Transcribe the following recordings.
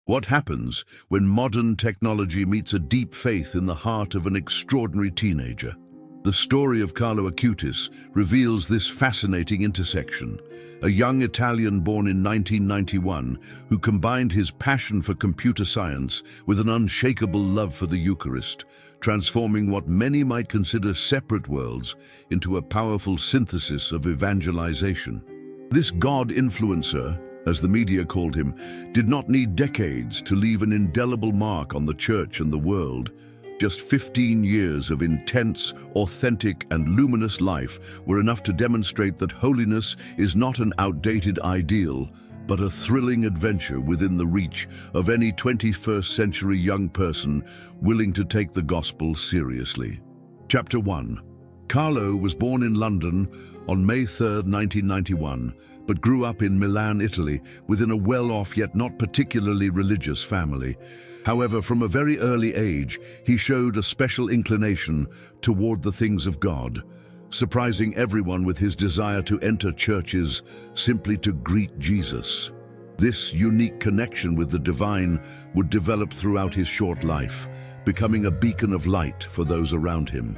What happens when modern technology meets a deep faith in the heart of an extraordinary teenager? The story of Carlo Acutis reveals this fascinating intersection. A young Italian born in 1991 who combined his passion for computer science with an unshakable love for the Eucharist, transforming what many might consider separate worlds into a powerful synthesis of evangelization. This God influencer, as the media called him, did not need decades to leave an indelible mark on the church and the world. Just 15 years of intense, authentic, and luminous life were enough to demonstrate that holiness is not an outdated ideal, but a thrilling adventure within the reach of any 21st century young person willing to take the gospel seriously. Chapter 1. Carlo was born in London on May 3, 1991, but grew up in Milan, Italy, within a well-off yet not particularly religious family. However, from a very early age, he showed a special inclination toward the things of God, surprising everyone with his desire to enter churches simply to greet Jesus. This unique connection with the divine would develop throughout his short life, becoming a beacon of light for those around him.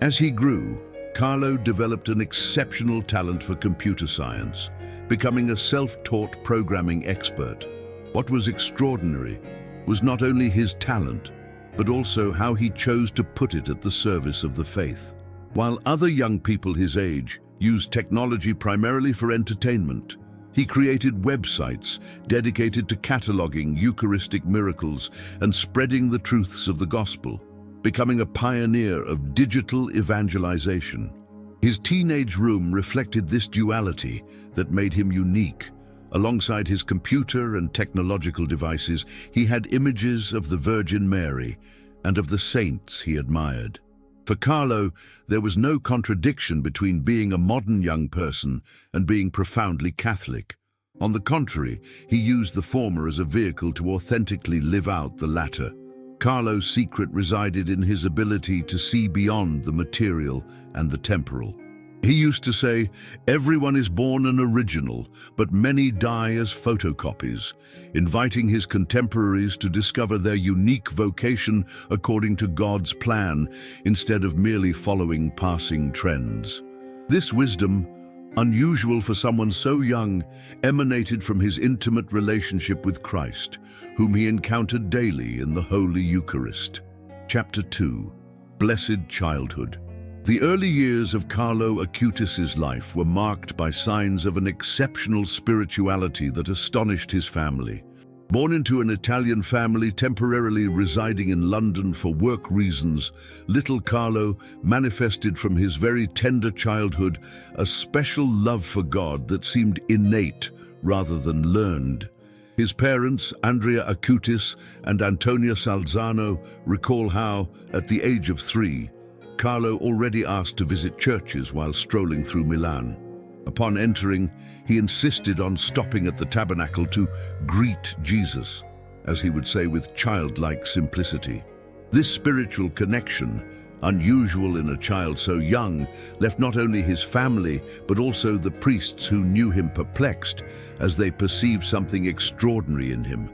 As he grew, Carlo developed an exceptional talent for computer science, becoming a self-taught programming expert. What was extraordinary was not only his talent, but also how he chose to put it at the service of the faith. While other young people his age used technology primarily for entertainment, he created websites dedicated to cataloging Eucharistic miracles and spreading the truths of the gospel, becoming a pioneer of digital evangelization. His teenage room reflected this duality that made him unique. Alongside his computer and technological devices, he had images of the Virgin Mary and of the saints he admired. For Carlo, there was no contradiction between being a modern young person and being profoundly Catholic. On the contrary, he used the former as a vehicle to authentically live out the latter. Carlo's secret resided in his ability to see beyond the material and the temporal. He used to say, "Everyone is born an original, but many die as photocopies," inviting his contemporaries to discover their unique vocation according to God's plan, instead of merely following passing trends. This wisdom, unusual for someone so young, emanated from his intimate relationship with Christ, whom he encountered daily in the Holy Eucharist. Chapter 2. Blessed Childhood. The early years of Carlo Acutis' life were marked by signs of an exceptional spirituality that astonished his family. Born into an Italian family temporarily residing in London for work reasons, little Carlo manifested from his very tender childhood a special love for God that seemed innate rather than learned. His parents, Andrea Acutis and Antonia Salzano, recall how, at the age of 3, Carlo already asked to visit churches while strolling through Milan. Upon entering, he insisted on stopping at the tabernacle to greet Jesus, as he would say with childlike simplicity. This spiritual connection, unusual in a child so young, left not only his family but also the priests who knew him perplexed, as they perceived something extraordinary in him.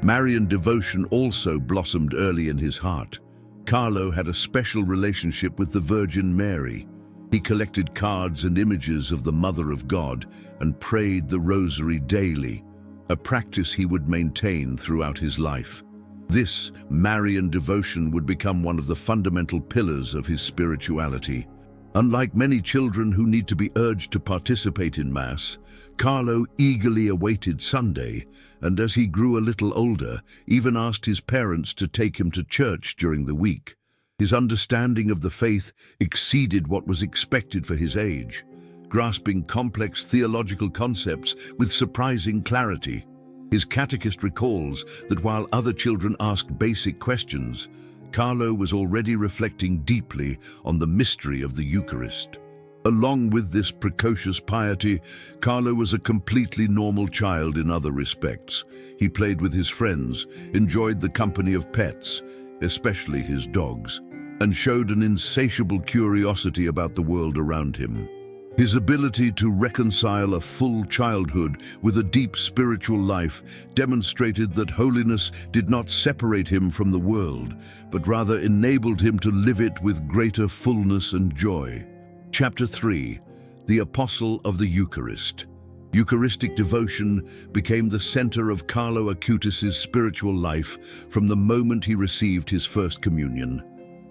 Marian devotion also blossomed early in his heart. Carlo had a special relationship with the Virgin Mary. He collected cards and images of the Mother of God and prayed the Rosary daily, a practice he would maintain throughout his life. This Marian devotion would become one of the fundamental pillars of his spirituality. Unlike many children who need to be urged to participate in Mass, Carlo eagerly awaited Sunday, and as he grew a little older, even asked his parents to take him to church during the week. His understanding of the faith exceeded what was expected for his age, grasping complex theological concepts with surprising clarity. His catechist recalls that while other children asked basic questions, Carlo was already reflecting deeply on the mystery of the Eucharist. Along with this precocious piety, Carlo was a completely normal child in other respects. He played with his friends, enjoyed the company of pets, especially his dogs, and showed an insatiable curiosity about the world around him. His ability to reconcile a full childhood with a deep spiritual life demonstrated that holiness did not separate him from the world, but rather enabled him to live it with greater fullness and joy. Chapter 3. The Apostle of the Eucharist. Eucharistic devotion became the center of Carlo Acutis' spiritual life from the moment he received his first communion.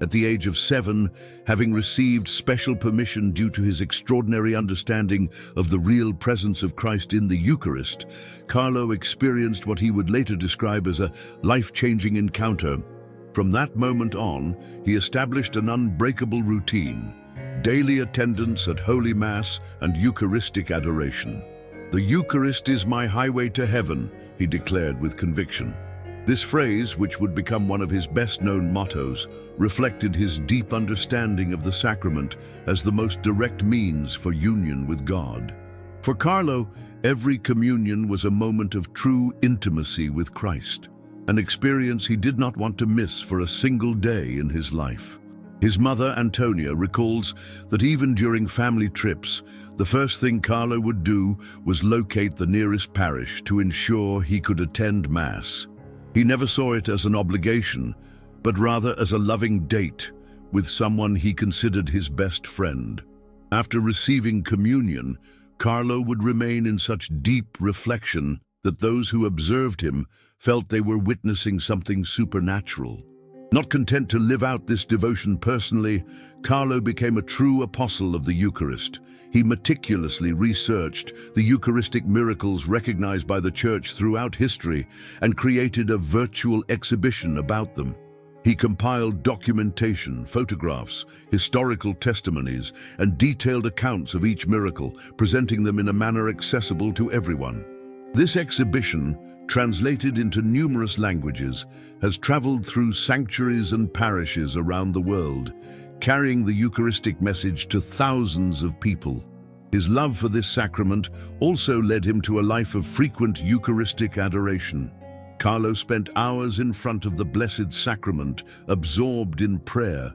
At the age of 7, having received special permission due to his extraordinary understanding of the real presence of Christ in the Eucharist, Carlo experienced what he would later describe as a life-changing encounter. From that moment on, he established an unbreakable routine: daily attendance at Holy Mass and Eucharistic adoration. "The Eucharist is my highway to heaven," he declared with conviction. This phrase, which would become one of his best-known mottos, reflected his deep understanding of the sacrament as the most direct means for union with God. For Carlo, every communion was a moment of true intimacy with Christ, an experience he did not want to miss for a single day in his life. His mother, Antonia, recalls that even during family trips, the first thing Carlo would do was locate the nearest parish to ensure he could attend Mass. He never saw it as an obligation, but rather as a loving date with someone he considered his best friend. After receiving communion, Carlo would remain in such deep reflection that those who observed him felt they were witnessing something supernatural. Not content to live out this devotion personally, Carlo became a true apostle of the Eucharist. He meticulously researched the Eucharistic miracles recognized by the Church throughout history and created a virtual exhibition about them. He compiled documentation, photographs, historical testimonies, and detailed accounts of each miracle, presenting them in a manner accessible to everyone. This exhibition, translated into numerous languages, has traveled through sanctuaries and parishes around the world, carrying the Eucharistic message to thousands of people. His love for this sacrament also led him to a life of frequent Eucharistic adoration. Carlo spent hours in front of the Blessed Sacrament, absorbed in prayer.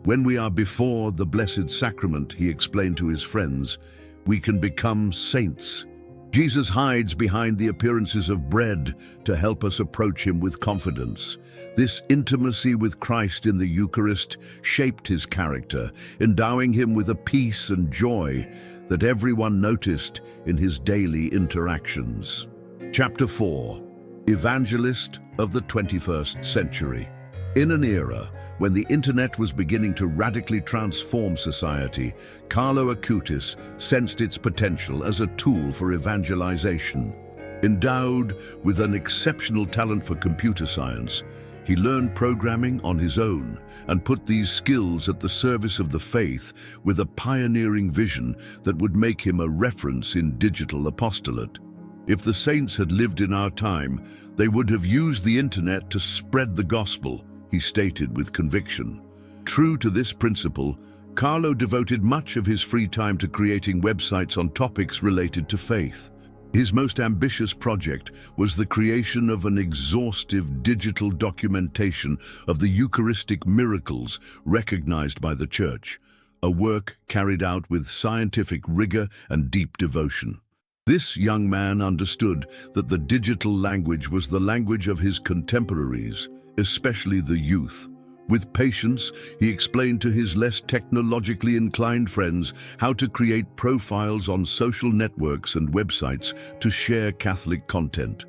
"When we are before the Blessed Sacrament," he explained to his friends, "we can become saints. Jesus hides behind the appearances of bread to help us approach him with confidence." This intimacy with Christ in the Eucharist shaped his character, endowing him with a peace and joy that everyone noticed in his daily interactions. Chapter 4. Evangelist of the 21st Century. In an era when the internet was beginning to radically transform society, Carlo Acutis sensed its potential as a tool for evangelization. Endowed with an exceptional talent for computer science, he learned programming on his own and put these skills at the service of the faith with a pioneering vision that would make him a reference in digital apostolate. If the saints had lived in our time, they would have used the internet to spread the gospel, he stated with conviction. True to this principle, Carlo devoted much of his free time to creating websites on topics related to faith. His most ambitious project was the creation of an exhaustive digital documentation of the Eucharistic miracles recognized by the Church, a work carried out with scientific rigor and deep devotion. This young man understood that the digital language was the language of his contemporaries, especially the youth. With patience, he explained to his less technologically inclined friends how to create profiles on social networks and websites to share Catholic content.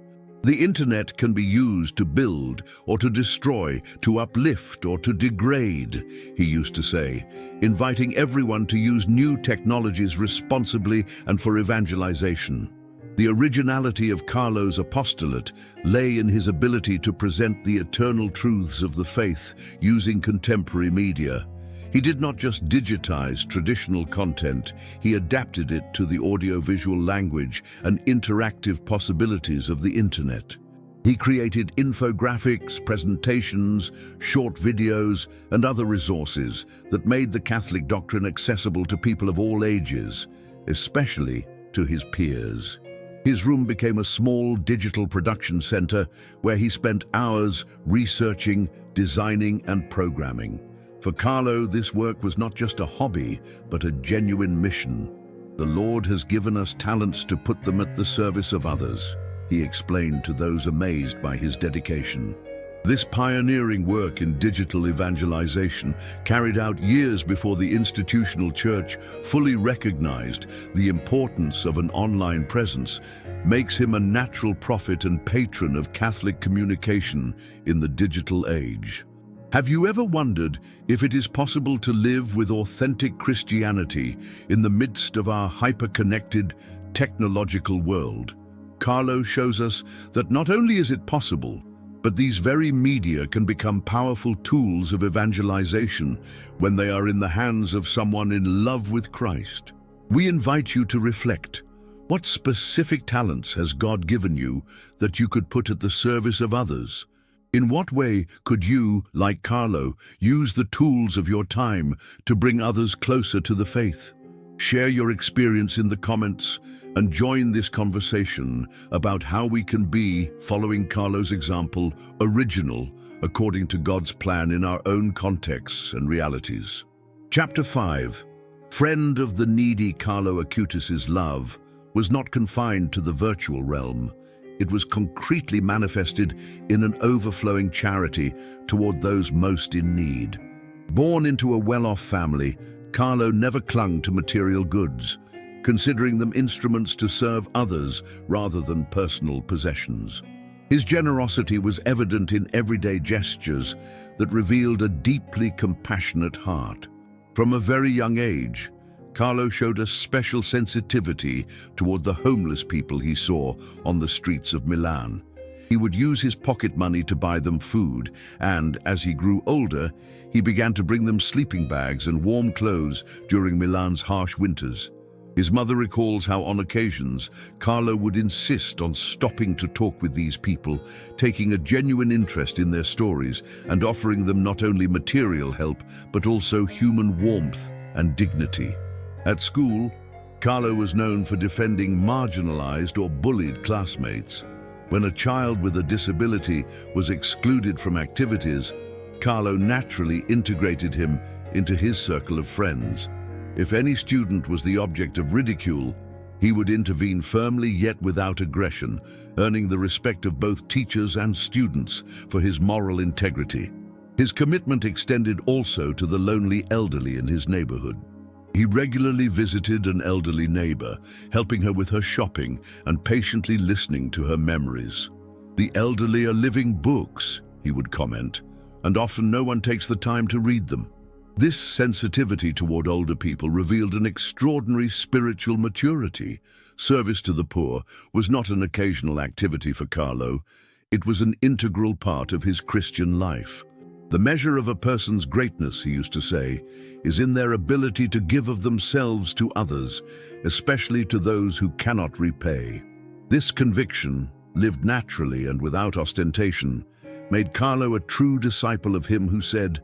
The internet can be used to build or to destroy, to uplift or to degrade, he used to say, inviting everyone to use new technologies responsibly and for evangelization. The originality of Carlo's apostolate lay in his ability to present the eternal truths of the faith using contemporary media. He did not just digitize traditional content, he adapted it to the audiovisual language and interactive possibilities of the internet. He created infographics, presentations, short videos, and other resources that made the Catholic doctrine accessible to people of all ages, especially to his peers. His room became a small digital production center where he spent hours researching, designing, and programming. For Carlo, this work was not just a hobby, but a genuine mission. "The Lord has given us talents to put them at the service of others," he explained to those amazed by his dedication. This pioneering work in digital evangelization, carried out years before the institutional church fully recognized the importance of an online presence, makes him a natural prophet and patron of Catholic communication in the digital age. Have you ever wondered if it is possible to live with authentic Christianity in the midst of our hyper-connected, technological world? Carlo shows us that not only is it possible, but these very media can become powerful tools of evangelization when they are in the hands of someone in love with Christ. We invite you to reflect. What specific talents has God given you that you could put at the service of others? In what way could you, like Carlo, use the tools of your time to bring others closer to the faith? Share your experience in the comments and join this conversation about how we can be, following Carlo's example, original according to God's plan in our own contexts and realities. Chapter 5. Friend of the needy. Carlo Acutis' love was not confined to the virtual realm. It was concretely manifested in an overflowing charity toward those most in need. Born into a well-off family, Carlo never clung to material goods, considering them instruments to serve others rather than personal possessions. His generosity was evident in everyday gestures that revealed a deeply compassionate heart. From a very young age, Carlo showed a special sensitivity toward the homeless people he saw on the streets of Milan. He would use his pocket money to buy them food, and as he grew older, he began to bring them sleeping bags and warm clothes during Milan's harsh winters. His mother recalls how on occasions, Carlo would insist on stopping to talk with these people, taking a genuine interest in their stories and offering them not only material help, but also human warmth and dignity. At school, Carlo was known for defending marginalized or bullied classmates. When a child with a disability was excluded from activities, Carlo naturally integrated him into his circle of friends. If any student was the object of ridicule, he would intervene firmly yet without aggression, earning the respect of both teachers and students for his moral integrity. His commitment extended also to the lonely elderly in his neighborhood. He regularly visited an elderly neighbor, helping her with her shopping and patiently listening to her memories. "The elderly are living books," he would comment, "and often no one takes the time to read them." This sensitivity toward older people revealed an extraordinary spiritual maturity. Service to the poor was not an occasional activity for Carlo. It was an integral part of his Christian life. "The measure of a person's greatness," he used to say, "is in their ability to give of themselves to others, especially to those who cannot repay." This conviction, lived naturally and without ostentation, made Carlo a true disciple of him who said,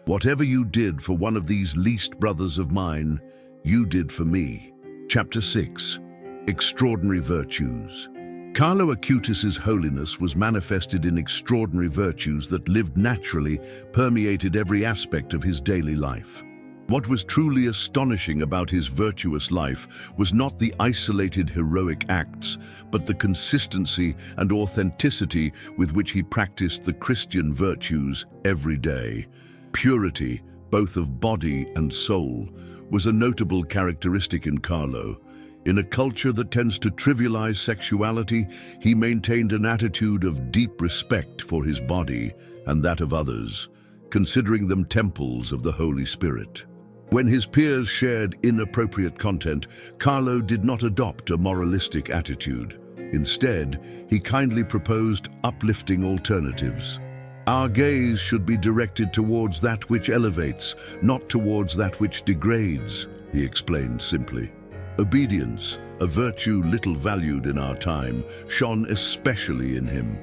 "Whatever you did for one of these least brothers of mine, you did for me." Chapter 6. Extraordinary Virtues. Carlo Acutis' holiness was manifested in extraordinary virtues that lived naturally, permeated every aspect of his daily life. What was truly astonishing about his virtuous life was not the isolated heroic acts, but the consistency and authenticity with which he practiced the Christian virtues every day. Purity, both of body and soul, was a notable characteristic in Carlo. In a culture that tends to trivialize sexuality, he maintained an attitude of deep respect for his body and that of others, considering them temples of the Holy Spirit. When his peers shared inappropriate content, Carlo did not adopt a moralistic attitude. Instead, he kindly proposed uplifting alternatives. "Our gaze should be directed towards that which elevates, not towards that which degrades," he explained simply. Obedience, a virtue little valued in our time, shone especially in him.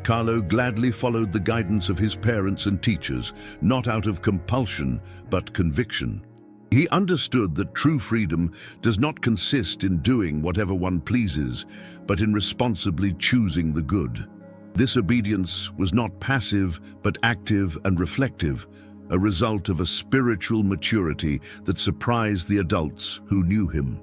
Carlo gladly followed the guidance of his parents and teachers, not out of compulsion, but conviction. He understood that true freedom does not consist in doing whatever one pleases, but in responsibly choosing the good. This obedience was not passive, but active and reflective, a result of a spiritual maturity that surprised the adults who knew him.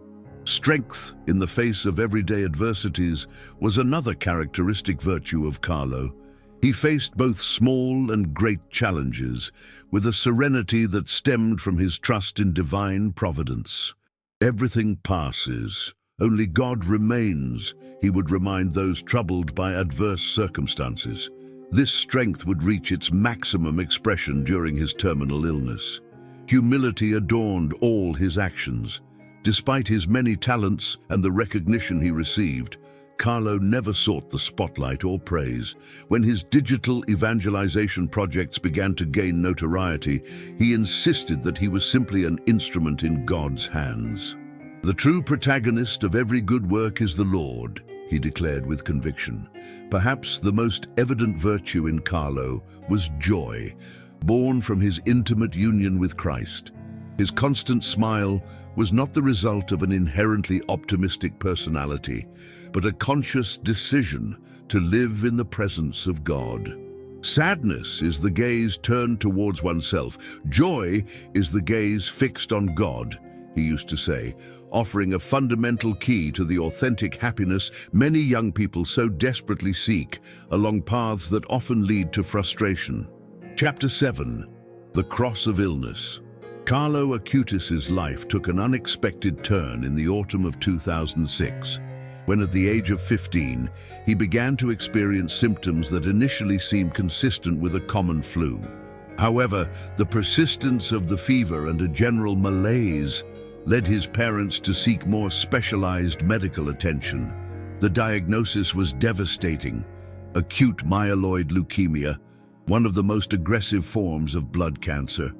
Strength in the face of everyday adversities was another characteristic virtue of Carlo. He faced both small and great challenges with a serenity that stemmed from his trust in divine providence. Everything passes, only God remains, he would remind those troubled by adverse circumstances. This strength would reach its maximum expression during his terminal illness. Humility adorned all his actions. Despite his many talents and the recognition he received, Carlo never sought the spotlight or praise. When his digital evangelization projects began to gain notoriety, he insisted that he was simply an instrument in God's hands. "The true protagonist of every good work is the Lord," he declared with conviction. Perhaps the most evident virtue in Carlo was joy, born from his intimate union with Christ. His constant smile was not the result of an inherently optimistic personality, but a conscious decision to live in the presence of God. Sadness is the gaze turned towards oneself. Joy is the gaze fixed on God, he used to say, offering a fundamental key to the authentic happiness many young people so desperately seek along paths that often lead to frustration. Chapter 7. The Cross of Illness. Carlo Acutis' life took an unexpected turn in the autumn of 2006, when at the age of 15, he began to experience symptoms that initially seemed consistent with a common flu. However, the persistence of the fever and a general malaise led his parents to seek more specialized medical attention. The diagnosis was devastating: acute myeloid leukemia, one of the most aggressive forms of blood cancer.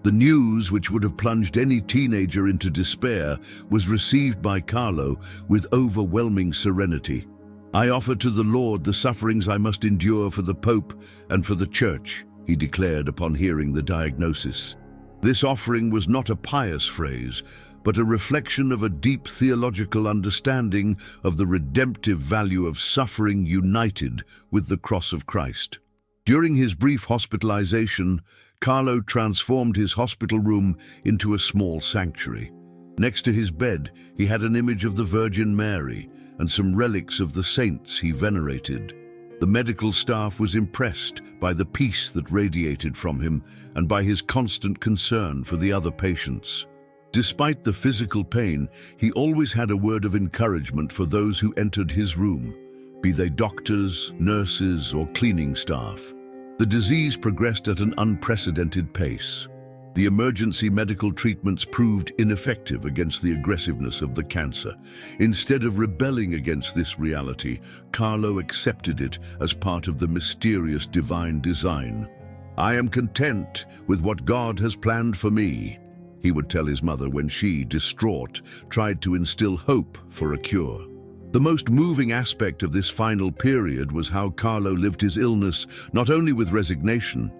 The news, which would have plunged any teenager into despair, was received by Carlo with overwhelming serenity. "I offer to the Lord the sufferings I must endure for the Pope and for the Church," he declared upon hearing the diagnosis. This offering was not a pious phrase, but a reflection of a deep theological understanding of the redemptive value of suffering united with the cross of Christ. During his brief hospitalization, Carlo transformed his hospital room into a small sanctuary. Next to his bed, he had an image of the Virgin Mary and some relics of the saints he venerated. The medical staff was impressed by the peace that radiated from him and by his constant concern for the other patients. Despite the physical pain, he always had a word of encouragement for those who entered his room, be they doctors, nurses, or cleaning staff. The disease progressed at an unprecedented pace. The emergency medical treatments proved ineffective against the aggressiveness of the cancer. Instead of rebelling against this reality, Carlo accepted it as part of the mysterious divine design. "I am content with what God has planned for me," he would tell his mother when she, distraught, tried to instill hope for a cure. The most moving aspect of this final period was how Carlo lived his illness not only with resignation,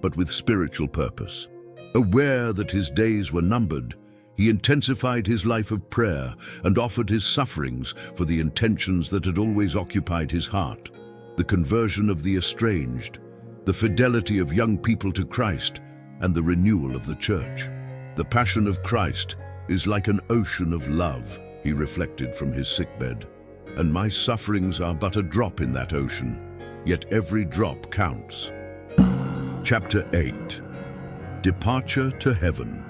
but with spiritual purpose. Aware that his days were numbered, he intensified his life of prayer and offered his sufferings for the intentions that had always occupied his heart: the conversion of the estranged, the fidelity of young people to Christ, and the renewal of the Church. "The passion of Christ is like an ocean of love," he reflected from his sickbed, "and my sufferings are but a drop in that ocean, yet every drop counts." Chapter 8. Departure to Heaven.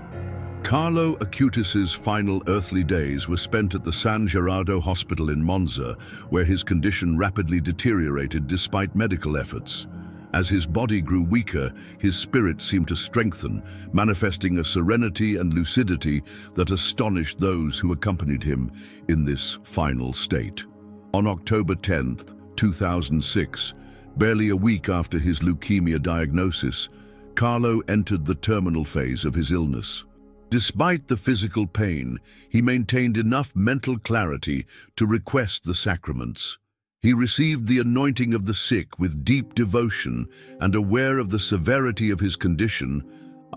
Carlo Acutis' final earthly days were spent at the San Gerardo Hospital in Monza, where his condition rapidly deteriorated despite medical efforts. As his body grew weaker, his spirit seemed to strengthen, manifesting a serenity and lucidity that astonished those who accompanied him in this final state. On October 10, 2006, barely a week after his leukemia diagnosis, Carlo entered the terminal phase of his illness. Despite the physical pain, he maintained enough mental clarity to request the sacraments. He received the anointing of the sick with deep devotion and, aware of the severity of his condition,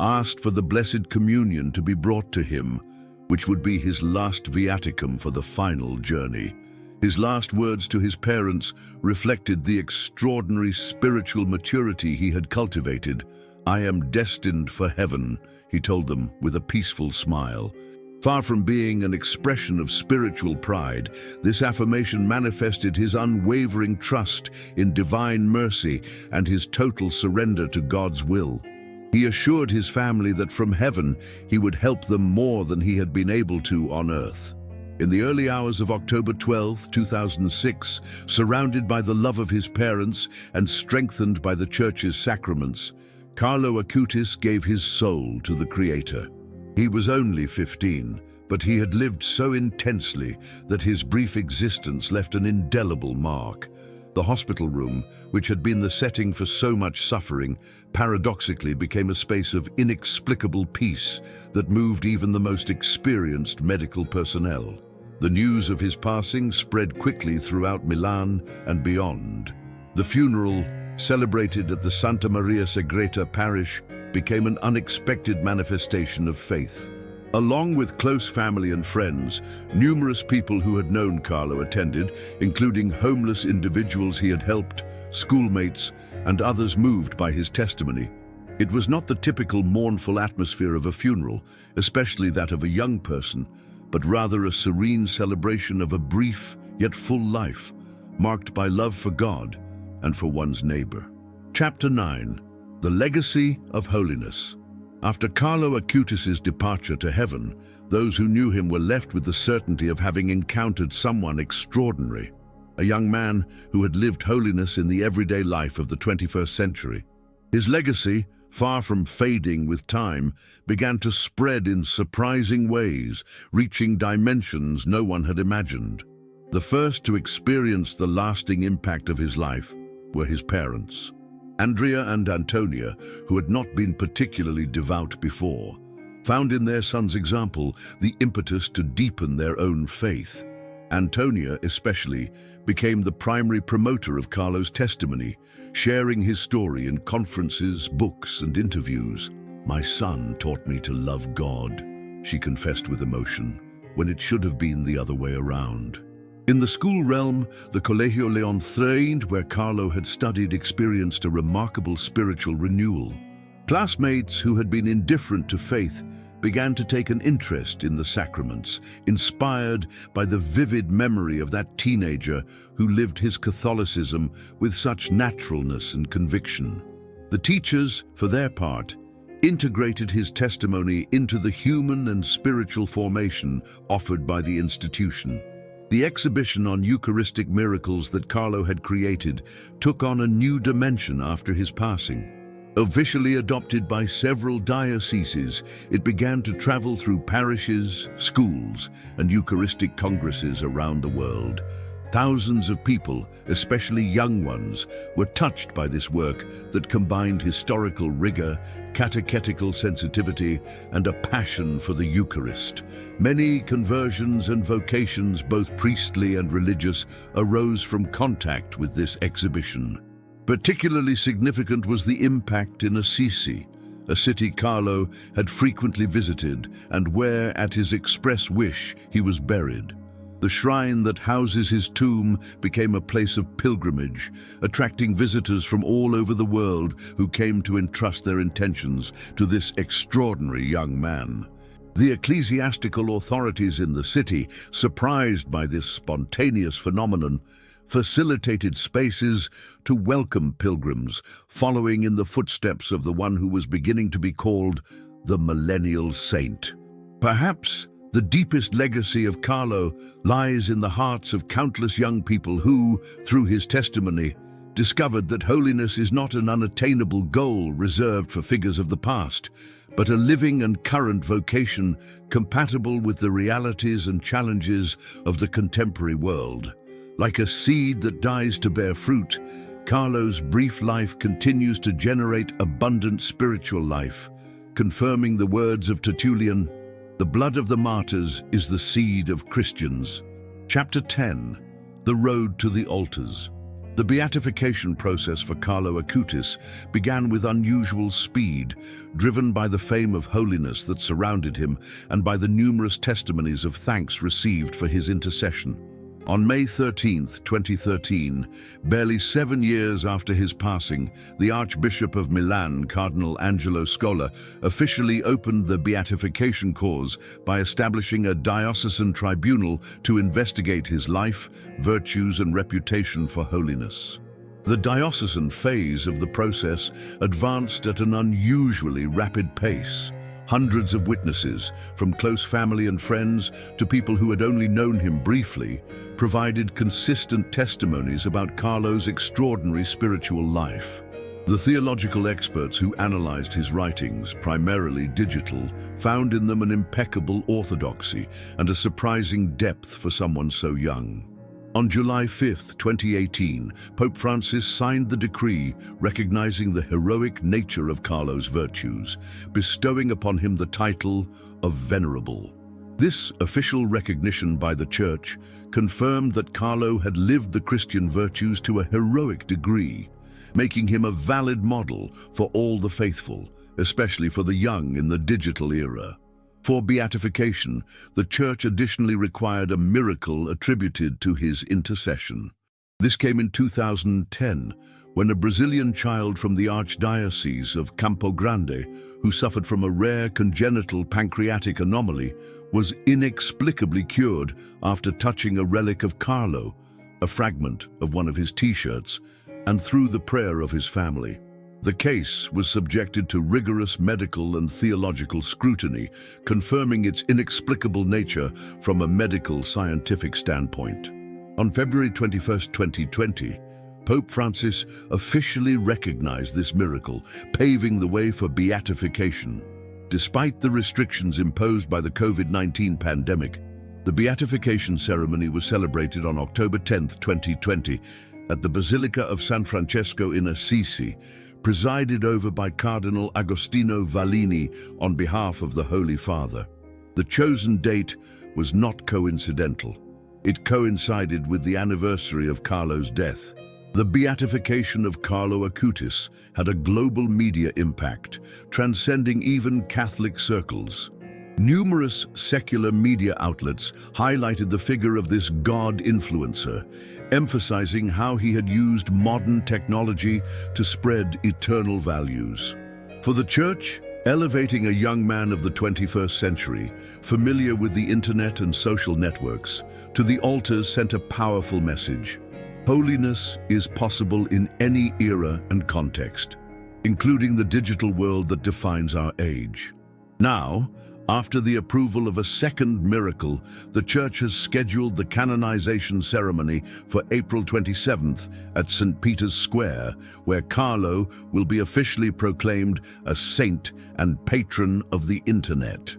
asked for the Blessed Communion to be brought to him, which would be his last viaticum for the final journey. His last words to his parents reflected the extraordinary spiritual maturity he had cultivated. "I am destined for heaven," he told them with a peaceful smile. Far from being an expression of spiritual pride, this affirmation manifested his unwavering trust in divine mercy and his total surrender to God's will. He assured his family that from heaven he would help them more than he had been able to on earth. In the early hours of October 12, 2006, surrounded by the love of his parents and strengthened by the Church's sacraments, Carlo Acutis gave his soul to the Creator. He was only 15, but he had lived so intensely that his brief existence left an indelible mark. The hospital room, which had been the setting for so much suffering, paradoxically became a space of inexplicable peace that moved even the most experienced medical personnel. The news of his passing spread quickly throughout Milan and beyond. The funeral, celebrated at the Santa Maria Segreta parish, became an unexpected manifestation of faith. Along with close family and friends, numerous people who had known Carlo attended, including homeless individuals he had helped, schoolmates, and others moved by his testimony. It was not the typical mournful atmosphere of a funeral, especially that of a young person, but rather a serene celebration of a brief yet full life, marked by love for God and for one's neighbor. Chapter 9. The Legacy of Holiness. After Carlo Acutis' departure to heaven, those who knew him were left with the certainty of having encountered someone extraordinary, a young man who had lived holiness in the everyday life of the 21st century. His legacy, far from fading with time, began to spread in surprising ways, reaching dimensions no one had imagined. The first to experience the lasting impact of his life were his parents. Andrea and Antonia, who had not been particularly devout before, found in their son's example the impetus to deepen their own faith. Antonia, especially, became the primary promoter of Carlo's testimony, sharing his story in conferences, books, and interviews. "My son taught me to love God," she confessed with emotion, when it should have been the other way around. In the school realm, the Colegio Leon III, where Carlo had studied, experienced a remarkable spiritual renewal. Classmates who had been indifferent to faith began to take an interest in the sacraments, inspired by the vivid memory of that teenager who lived his Catholicism with such naturalness and conviction. The teachers, for their part, integrated his testimony into the human and spiritual formation offered by the institution. The exhibition on Eucharistic miracles that Carlo had created took on a new dimension after his passing. Officially adopted by several dioceses, it began to travel through parishes, schools, and Eucharistic congresses around the world. Thousands of people, especially young ones, were touched by this work that combined historical rigor, catechetical sensitivity, and a passion for the Eucharist. Many conversions and vocations, both priestly and religious, arose from contact with this exhibition. Particularly significant was the impact in Assisi, a city Carlo had frequently visited and where, at his express wish, he was buried. The shrine that houses his tomb became a place of pilgrimage, attracting visitors from all over the world who came to entrust their intentions to this extraordinary young man. The ecclesiastical authorities in the city, surprised by this spontaneous phenomenon, facilitated spaces to welcome pilgrims, following in the footsteps of the one who was beginning to be called the Millennial Saint. Perhaps the deepest legacy of Carlo lies in the hearts of countless young people who, through his testimony, discovered that holiness is not an unattainable goal reserved for figures of the past, but a living and current vocation compatible with the realities and challenges of the contemporary world. Like a seed that dies to bear fruit, Carlo's brief life continues to generate abundant spiritual life, confirming the words of Tertullian, "The blood of the martyrs is the seed of Christians." Chapter 10. The Road to the Altars. The beatification process for Carlo Acutis began with unusual speed, driven by the fame of holiness that surrounded him and by the numerous testimonies of thanks received for his intercession. On May 13, 2013, barely 7 years after his passing, the Archbishop of Milan, Cardinal Angelo Scola, officially opened the beatification cause by establishing a diocesan tribunal to investigate his life, virtues, and reputation for holiness. The diocesan phase of the process advanced at an unusually rapid pace. Hundreds of witnesses, from close family and friends to people who had only known him briefly, provided consistent testimonies about Carlo's extraordinary spiritual life. The theological experts who analyzed his writings, primarily digital, found in them an impeccable orthodoxy and a surprising depth for someone so young. On July 5, 2018, Pope Francis signed the decree recognizing the heroic nature of Carlo's virtues, bestowing upon him the title of Venerable. This official recognition by the Church confirmed that Carlo had lived the Christian virtues to a heroic degree, making him a valid model for all the faithful, especially for the young in the digital era. For beatification, the Church additionally required a miracle attributed to his intercession. This came in 2010, when a Brazilian child from the Archdiocese of Campo Grande, who suffered from a rare congenital pancreatic anomaly, was inexplicably cured after touching a relic of Carlo, a fragment of one of his t-shirts, and through the prayer of his family. The case was subjected to rigorous medical and theological scrutiny, confirming its inexplicable nature from a medical scientific standpoint. On February 21, 2020, Pope Francis officially recognized this miracle, paving the way for beatification. Despite the restrictions imposed by the COVID-19 pandemic, the beatification ceremony was celebrated on October 10, 2020, at the Basilica of San Francesco in Assisi, presided over by Cardinal Agostino Vallini on behalf of the Holy Father. The chosen date was not coincidental. It coincided with the anniversary of Carlo's death. The beatification of Carlo Acutis had a global media impact, transcending even Catholic circles. Numerous secular media outlets highlighted the figure of this God influencer, emphasizing how he had used modern technology to spread eternal values. For the Church, elevating a young man of the 21st century, familiar with the internet and social networks, to the altars sent a powerful message. Holiness is possible in any era and context, including the digital world that defines our age. Now, after the approval of a second miracle, the Church has scheduled the canonization ceremony for April 27th at St. Peter's Square, where Carlo will be officially proclaimed a saint and patron of the internet.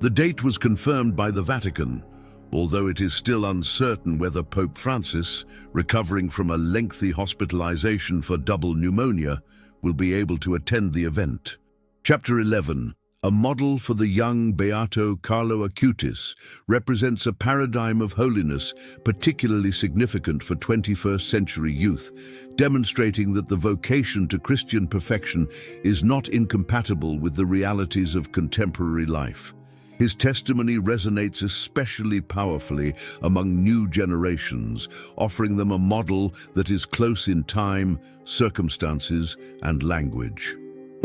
The date was confirmed by the Vatican, although it is still uncertain whether Pope Francis, recovering from a lengthy hospitalization for double pneumonia, will be able to attend the event. Chapter 11. A model for the young Beato Carlo Acutis, represents a paradigm of holiness particularly significant for 21st century youth, demonstrating that the vocation to Christian perfection is not incompatible with the realities of contemporary life. His testimony resonates especially powerfully among new generations, offering them a model that is close in time, circumstances, and language.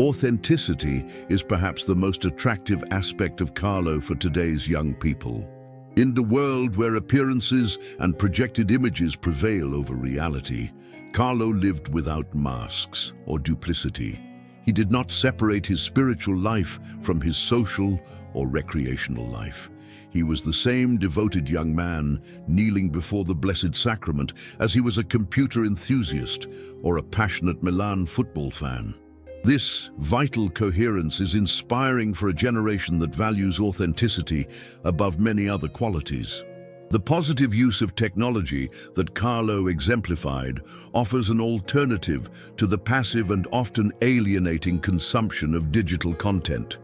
Authenticity is perhaps the most attractive aspect of Carlo for today's young people. In the world where appearances and projected images prevail over reality, Carlo lived without masks or duplicity. He did not separate his spiritual life from his social or recreational life. He was the same devoted young man kneeling before the Blessed Sacrament as he was a computer enthusiast or a passionate Milan football fan. This vital coherence is inspiring for a generation that values authenticity above many other qualities. The positive use of technology that Carlo exemplified offers an alternative to the passive and often alienating consumption of digital content.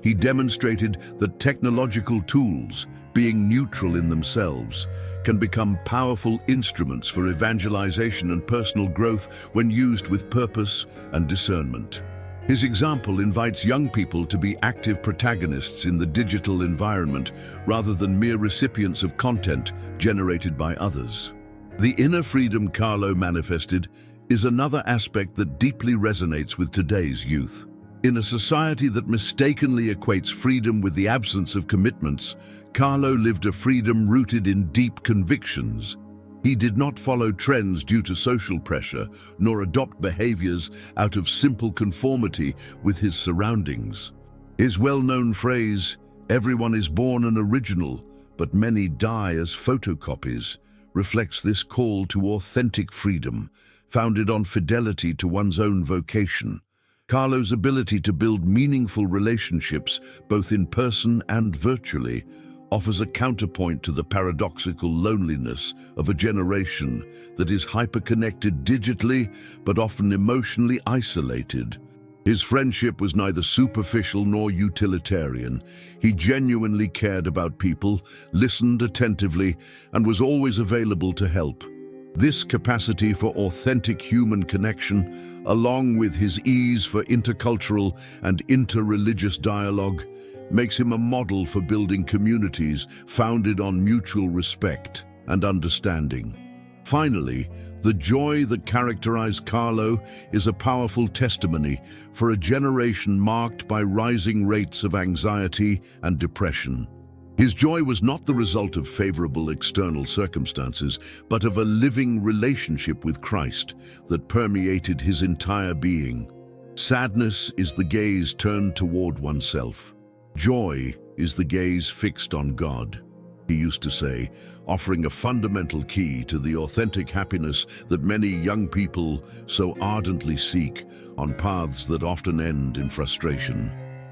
He demonstrated that technological tools, being neutral in themselves, can become powerful instruments for evangelization and personal growth when used with purpose and discernment. His example invites young people to be active protagonists in the digital environment rather than mere recipients of content generated by others. The inner freedom Carlo manifested is another aspect that deeply resonates with today's youth. In a society that mistakenly equates freedom with the absence of commitments, Carlo lived a freedom rooted in deep convictions. He did not follow trends due to social pressure, nor adopt behaviors out of simple conformity with his surroundings. His well-known phrase, "Everyone is born an original, but many die as photocopies," reflects this call to authentic freedom, founded on fidelity to one's own vocation. Carlo's ability to build meaningful relationships, both in person and virtually, offers a counterpoint to the paradoxical loneliness of a generation that is hyper-connected digitally, but often emotionally isolated. His friendship was neither superficial nor utilitarian. He genuinely cared about people, listened attentively, and was always available to help. This capacity for authentic human connection, along with his ease for intercultural and interreligious dialogue, makes him a model for building communities founded on mutual respect and understanding. Finally, the joy that characterized Carlo is a powerful testimony for a generation marked by rising rates of anxiety and depression. His joy was not the result of favorable external circumstances, but of a living relationship with Christ that permeated his entire being. Sadness is the gaze turned toward oneself. Joy is the gaze fixed on God, he used to say, offering a fundamental key to the authentic happiness that many young people so ardently seek on paths that often end in frustration.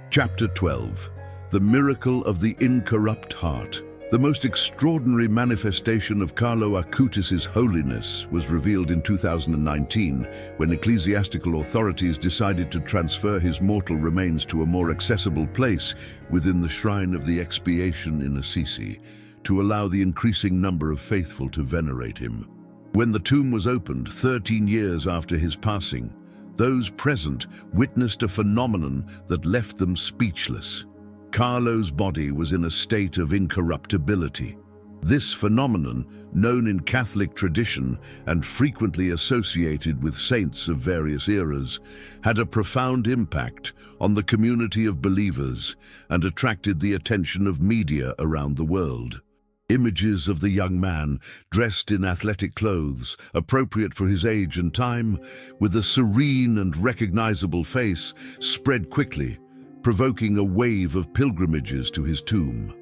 Chapter 12. The Miracle of the Incorrupt Heart. The most extraordinary manifestation of Carlo Acutis' holiness was revealed in 2019 when ecclesiastical authorities decided to transfer his mortal remains to a more accessible place within the shrine of the Expiation in Assisi, to allow the increasing number of faithful to venerate him. When the tomb was opened 13 years after his passing, those present witnessed a phenomenon that left them speechless. Carlo's body was in a state of incorruptibility. This phenomenon, known in Catholic tradition and frequently associated with saints of various eras, had a profound impact on the community of believers and attracted the attention of media around the world. Images of the young man, dressed in athletic clothes, appropriate for his age and time, with a serene and recognizable face, spread quickly, provoking a wave of pilgrimages to his tomb.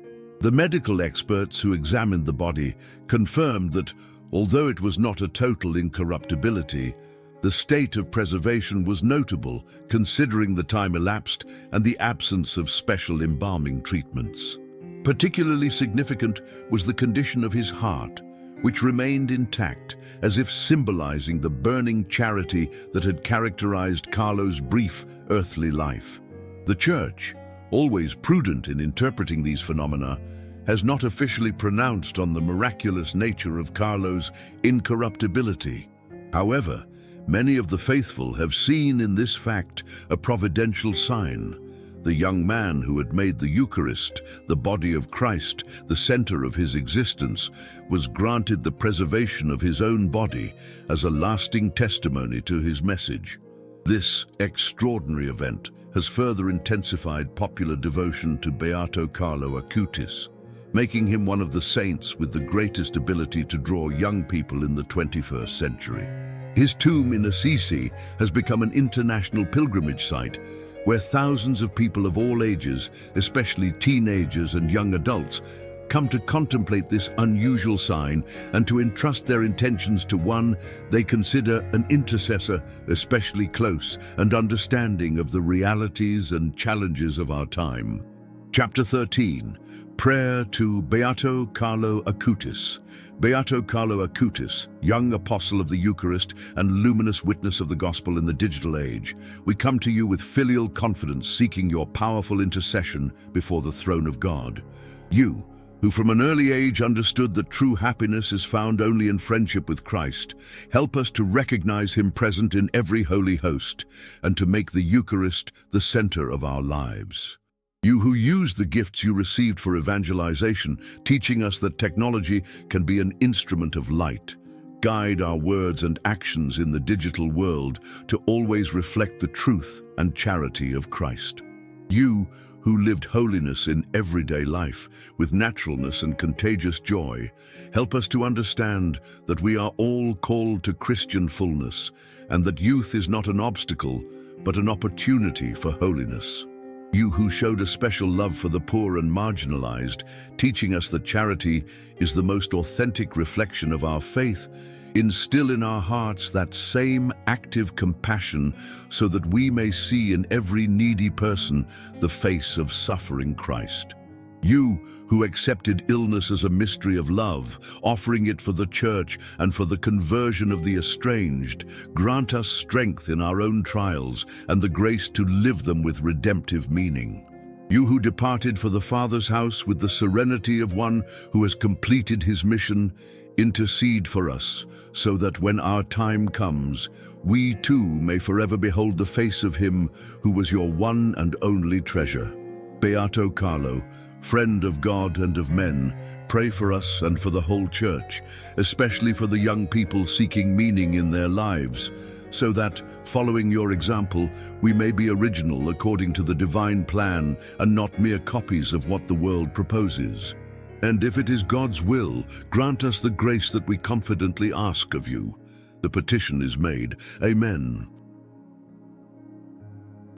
The medical experts who examined the body confirmed that, although it was not a total incorruptibility, the state of preservation was notable considering the time elapsed and the absence of special embalming treatments. Particularly significant was the condition of his heart, which remained intact, as if symbolizing the burning charity that had characterized Carlo's brief earthly life. The Church, always prudent in interpreting these phenomena, has not officially pronounced on the miraculous nature of Carlo's incorruptibility. However, many of the faithful have seen in this fact a providential sign. The young man who had made the Eucharist, the body of Christ, the center of his existence, was granted the preservation of his own body as a lasting testimony to his message. This extraordinary event has further intensified popular devotion to Beato Carlo Acutis, making him one of the saints with the greatest ability to draw young people in the 21st century. His tomb in Assisi has become an international pilgrimage site where thousands of people of all ages, especially teenagers and young adults, come to contemplate this unusual sign and to entrust their intentions to one they consider an intercessor, especially close and understanding of the realities and challenges of our time. Chapter 13. Prayer to Beato Carlo Acutis. Beato Carlo Acutis, young apostle of the Eucharist and luminous witness of the gospel in the digital age, we come to you with filial confidence, seeking your powerful intercession before the throne of God. You, who from an early age understood that true happiness is found only in friendship with Christ, help us to recognize him present in every holy host and to make the Eucharist the center of our lives. You who use the gifts you received for evangelization, teaching us that technology can be an instrument of light, guide our words and actions in the digital world to always reflect the truth and charity of Christ. You who lived holiness in everyday life with naturalness and contagious joy, help us to understand that we are all called to Christian fullness and that youth is not an obstacle, but an opportunity for holiness. You who showed a special love for the poor and marginalized, teaching us that charity is the most authentic reflection of our faith, instill in our hearts that same active compassion so that we may see in every needy person the face of suffering Christ. You who accepted illness as a mystery of love, offering it for the church and for the conversion of the estranged, grant us strength in our own trials and the grace to live them with redemptive meaning. You who departed for the Father's house with the serenity of one who has completed his mission, intercede for us, so that when our time comes, we too may forever behold the face of him who was your one and only treasure. Beato Carlo, friend of God and of men, pray for us and for the whole church, especially for the young people seeking meaning in their lives, so that, following your example, we may be original according to the divine plan and not mere copies of what the world proposes. And if it is God's will, grant us the grace that we confidently ask of you. The petition is made. Amen.